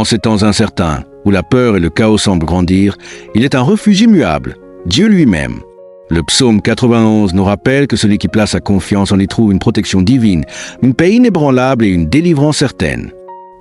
En ces temps incertains, où la peur et le chaos semblent grandir, il est un refuge immuable, Dieu lui-même. Le psaume 91 nous rappelle que celui qui place sa confiance en y trouve une protection divine, une paix inébranlable et une délivrance certaine.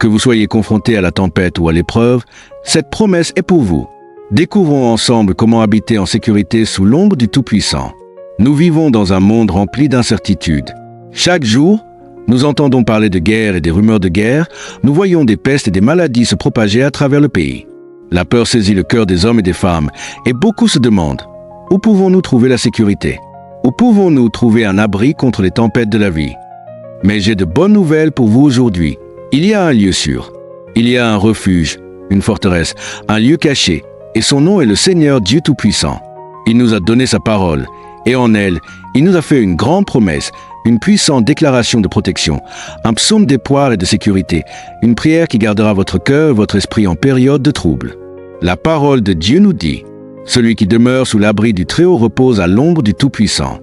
Que vous soyez confronté à la tempête ou à l'épreuve, cette promesse est pour vous. Découvrons ensemble comment habiter en sécurité sous l'ombre du Tout-Puissant. Nous vivons dans un monde rempli d'incertitudes. Chaque jour, nous entendons parler de guerre et des rumeurs de guerre, nous voyons des pestes et des maladies se propager à travers le pays. La peur saisit le cœur des hommes et des femmes, et beaucoup se demandent: où pouvons-nous trouver la sécurité? Où pouvons-nous trouver un abri contre les tempêtes de la vie? Mais j'ai de bonnes nouvelles pour vous aujourd'hui. Il y a un lieu sûr. Il y a un refuge, une forteresse, un lieu caché, et son nom est le Seigneur Dieu Tout-Puissant. Il nous a donné sa parole, et en elle, il nous a fait une grande promesse, une puissante déclaration de protection, un psaume d'espoir et de sécurité, une prière qui gardera votre cœur et votre esprit en période de trouble. La parole de Dieu nous dit: celui qui demeure sous l'abri du Très-Haut repose à l'ombre du Tout-Puissant.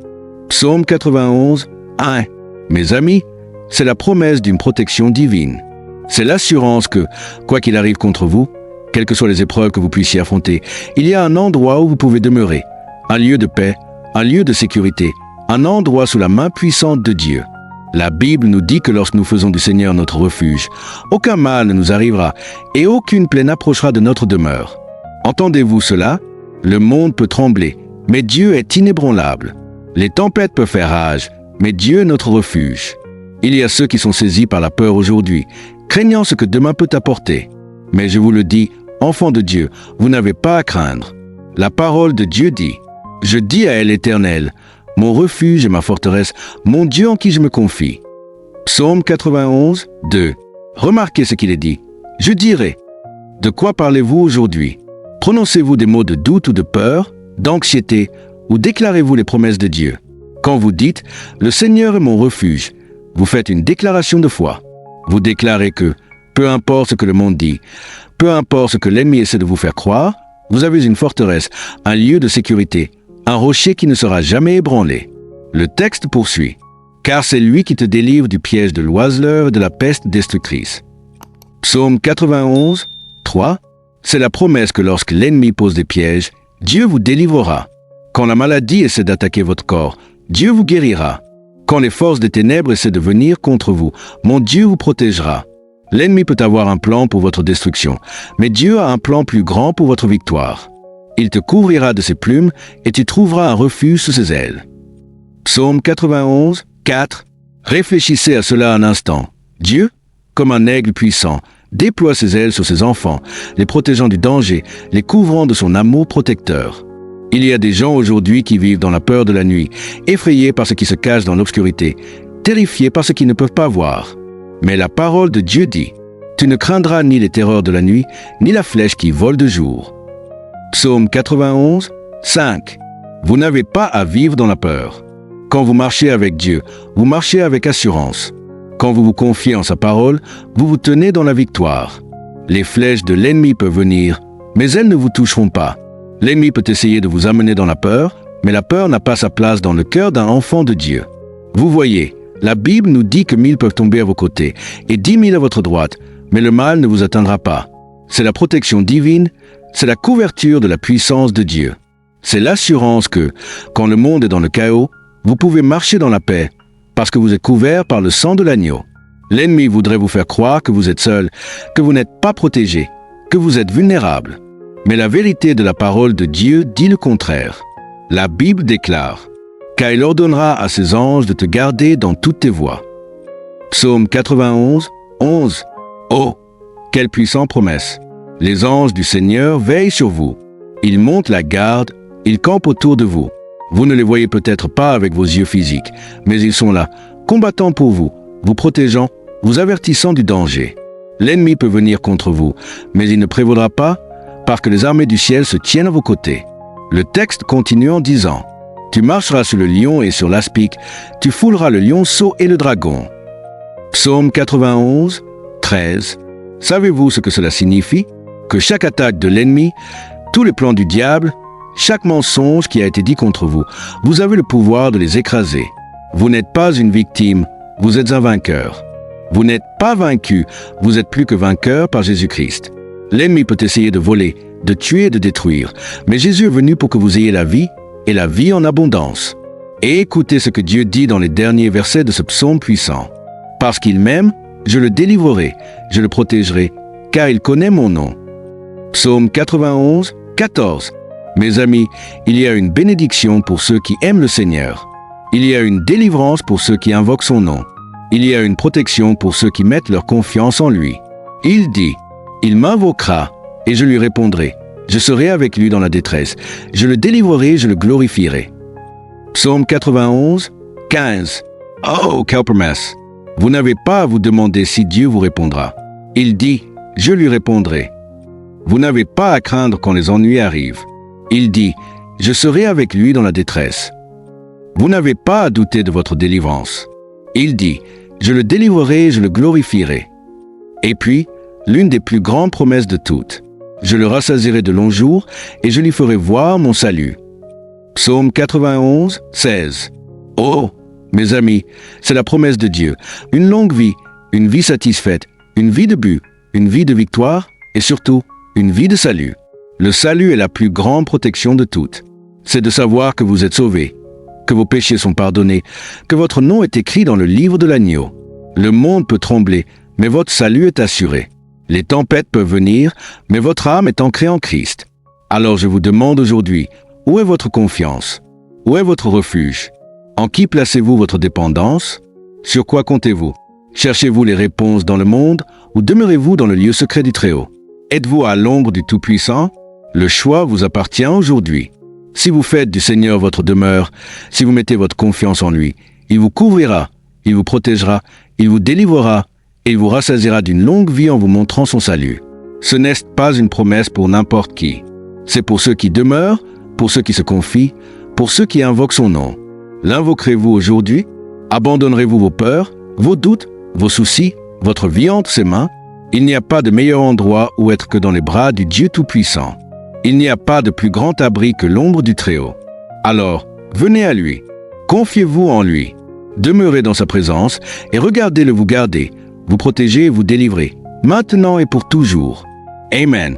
Psaume 91, 1. Mes amis, c'est la promesse d'une protection divine. C'est l'assurance que, quoi qu'il arrive contre vous, quelles que soient les épreuves que vous puissiez affronter, il y a un endroit où vous pouvez demeurer, un lieu de paix, un lieu de sécurité, un endroit sous la main puissante de Dieu. La Bible nous dit que lorsque nous faisons du Seigneur notre refuge, aucun mal ne nous arrivera et aucune plaie n'approchera de notre demeure. Entendez-vous cela? Le monde peut trembler, mais Dieu est inébranlable. Les tempêtes peuvent faire rage, mais Dieu est notre refuge. Il y a ceux qui sont saisis par la peur aujourd'hui, craignant ce que demain peut apporter. Mais je vous le dis, enfants de Dieu, vous n'avez pas à craindre. La parole de Dieu dit: je dis à l'Éternel, mon refuge et ma forteresse, mon Dieu en qui je me confie. Psaume 91, 2. Remarquez ce qu'il est dit. Je dirai: de quoi parlez-vous aujourd'hui? Prononcez-vous des mots de doute ou de peur, d'anxiété, ou déclarez-vous les promesses de Dieu? Quand vous dites: le Seigneur est mon refuge, vous faites une déclaration de foi. Vous déclarez que, peu importe ce que le monde dit, peu importe ce que l'ennemi essaie de vous faire croire, vous avez une forteresse, un lieu de sécurité, un rocher qui ne sera jamais ébranlé. Le texte poursuit: car c'est lui qui te délivre du piège de l'oiseleur et de la peste destructrice. Psaume 91, 3. C'est la promesse que lorsque l'ennemi pose des pièges, Dieu vous délivrera. Quand la maladie essaie d'attaquer votre corps, Dieu vous guérira. Quand les forces des ténèbres essaient de venir contre vous, mon Dieu vous protégera. L'ennemi peut avoir un plan pour votre destruction, mais Dieu a un plan plus grand pour votre victoire. Il te couvrira de ses plumes et tu trouveras un refuge sous ses ailes. Psaume 91, 4. Réfléchissez à cela un instant. Dieu, comme un aigle puissant, déploie ses ailes sur ses enfants, les protégeant du danger, les couvrant de son amour protecteur. Il y a des gens aujourd'hui qui vivent dans la peur de la nuit, effrayés par ce qui se cache dans l'obscurité, terrifiés par ce qu'ils ne peuvent pas voir. Mais la parole de Dieu dit: tu ne craindras ni les terreurs de la nuit, ni la flèche qui vole de jour. Psaume 91, 5. Vous n'avez pas à vivre dans la peur. Quand vous marchez avec Dieu, vous marchez avec assurance. Quand vous vous confiez en sa parole, vous vous tenez dans la victoire. Les flèches de l'ennemi peuvent venir, mais elles ne vous toucheront pas. L'ennemi peut essayer de vous amener dans la peur, mais la peur n'a pas sa place dans le cœur d'un enfant de Dieu. Vous voyez, la Bible nous dit que 1000 peuvent tomber à vos côtés et 10 000 à votre droite, mais le mal ne vous atteindra pas. C'est la protection divine, c'est la couverture de la puissance de Dieu. C'est l'assurance que, quand le monde est dans le chaos, vous pouvez marcher dans la paix, parce que vous êtes couvert par le sang de l'agneau. L'ennemi voudrait vous faire croire que vous êtes seul, que vous n'êtes pas protégé, que vous êtes vulnérable. Mais la vérité de la parole de Dieu dit le contraire. La Bible déclare: car il ordonnera à ses anges de te garder dans toutes tes voies. Psaume 91, 11. Oh, quelle puissante promesse! Les anges du Seigneur veillent sur vous. Ils montent la garde, ils campent autour de vous. Vous ne les voyez peut-être pas avec vos yeux physiques, mais ils sont là, combattant pour vous, vous protégeant, vous avertissant du danger. L'ennemi peut venir contre vous, mais il ne prévaudra pas, parce que les armées du ciel se tiennent à vos côtés. Le texte continue en disant: tu marcheras sur le lion et sur l'aspic, tu fouleras le lionceau et le dragon. Psaume 91, 13. Savez-vous ce que cela signifie? Que chaque attaque de l'ennemi, tous les plans du diable, chaque mensonge qui a été dit contre vous, vous avez le pouvoir de les écraser. Vous n'êtes pas une victime, vous êtes un vainqueur. Vous n'êtes pas vaincu, vous êtes plus que vainqueur par Jésus-Christ. L'ennemi peut essayer de voler, de tuer et de détruire, mais Jésus est venu pour que vous ayez la vie, et la vie en abondance. Et écoutez ce que Dieu dit dans les derniers versets de ce psaume puissant. Parce qu'il m'aime, je le délivrerai, je le protégerai, car il connaît mon nom. Psaume 91, 14. Mes amis, il y a une bénédiction pour ceux qui aiment le Seigneur. Il y a une délivrance pour ceux qui invoquent son nom. Il y a une protection pour ceux qui mettent leur confiance en lui. Il dit, « Il m'invoquera, et je lui répondrai. Je serai avec lui dans la détresse. Je le délivrerai, je le glorifierai. » Psaume 91, 15. Oh, quelle promesse! Vous n'avez pas à vous demander si Dieu vous répondra. Il dit, « Je lui répondrai. » Vous n'avez pas à craindre quand les ennuis arrivent. Il dit, « Je serai avec lui dans la détresse. » Vous n'avez pas à douter de votre délivrance. Il dit, « Je le délivrerai, je le glorifierai. » Et puis, l'une des plus grandes promesses de toutes, « Je le rassasierai de longs jours, et je lui ferai voir mon salut. » Psaume 91, 16. Oh, mes amis, c'est la promesse de Dieu. Une longue vie, une vie satisfaite, une vie de but, une vie de victoire, et surtout, une vie de salut. Le salut est la plus grande protection de toutes. C'est de savoir que vous êtes sauvés, que vos péchés sont pardonnés, que votre nom est écrit dans le livre de l'agneau. Le monde peut trembler, mais votre salut est assuré. Les tempêtes peuvent venir, mais votre âme est ancrée en Christ. Alors je vous demande aujourd'hui, où est votre confiance? Où est votre refuge? En qui placez-vous votre dépendance? Sur quoi comptez-vous? Cherchez-vous les réponses dans le monde ou demeurez-vous dans le lieu secret du Très-Haut? Êtes-vous à l'ombre du Tout-Puissant? Le choix vous appartient aujourd'hui. Si vous faites du Seigneur votre demeure, si vous mettez votre confiance en lui, il vous couvrira, il vous protégera, il vous délivrera et il vous rassasiera d'une longue vie en vous montrant son salut. Ce n'est pas une promesse pour n'importe qui. C'est pour ceux qui demeurent, pour ceux qui se confient, pour ceux qui invoquent son nom. L'invoquerez-vous aujourd'hui? Abandonnerez-vous vos peurs, vos doutes, vos soucis, votre vie entre ses mains? Il n'y a pas de meilleur endroit où être que dans les bras du Dieu Tout-Puissant. Il n'y a pas de plus grand abri que l'ombre du Très-Haut. Alors, venez à lui. Confiez-vous en lui. Demeurez dans sa présence et regardez-le vous garder, vous protéger et vous délivrer, maintenant et pour toujours. Amen.